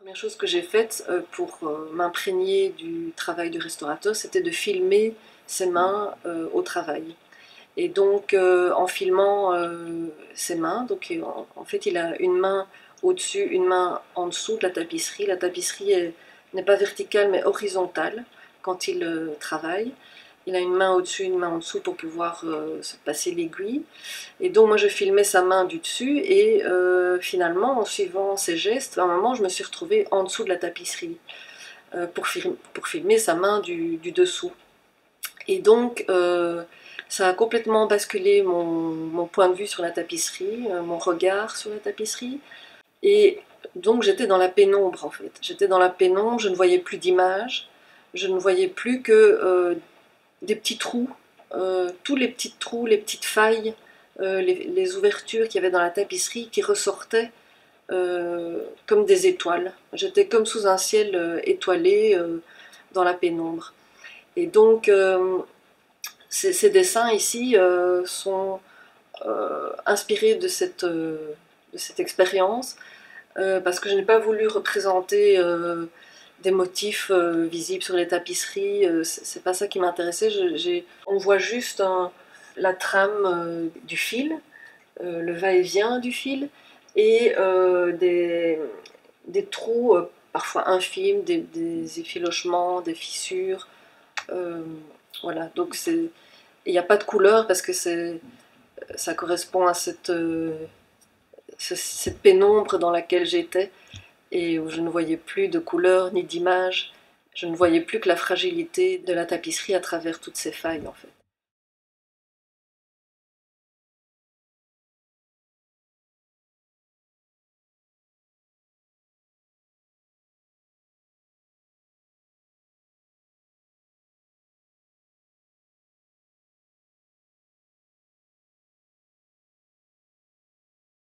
Première chose que j'ai faite pour m'imprégner du travail du restaurateur, c'était de filmer ses mains au travail. Et donc en filmant ses mains, donc en fait il a une main au-dessus, une main en dessous de la tapisserie. La tapisserie n'est pas verticale mais horizontale quand il travaille. Il a une main au-dessus, une main en dessous pour pouvoir se passer l'aiguille. Et donc moi je filmais sa main du dessus et finalement en suivant ses gestes, à un moment je me suis retrouvée en dessous de la tapisserie pour filmer sa main du dessous. Et donc ça a complètement basculé mon point de vue sur la tapisserie, mon regard sur la tapisserie. Et donc j'étais dans la pénombre en fait. J'étais dans la pénombre, je ne voyais plus d'image, je ne voyais plus que des petits trous, tous les petits trous, les petites failles, les ouvertures qu'il y avait dans la tapisserie qui ressortaient comme des étoiles. J'étais comme sous un ciel étoilé dans la pénombre. Et donc ces dessins ici sont inspirés de cette expérience parce que je n'ai pas voulu représenter des motifs visibles sur les tapisseries, c'est pas ça qui m'intéressait. On voit juste la trame du fil, le va-et-vient du fil, et des trous parfois infimes, des effilochements, des fissures. Voilà, donc il n'y a pas de couleur parce que ça correspond à cette pénombre dans laquelle j'étais et où je ne voyais plus de couleurs ni d'images. Je ne voyais plus que la fragilité de la tapisserie à travers toutes ces failles en fait.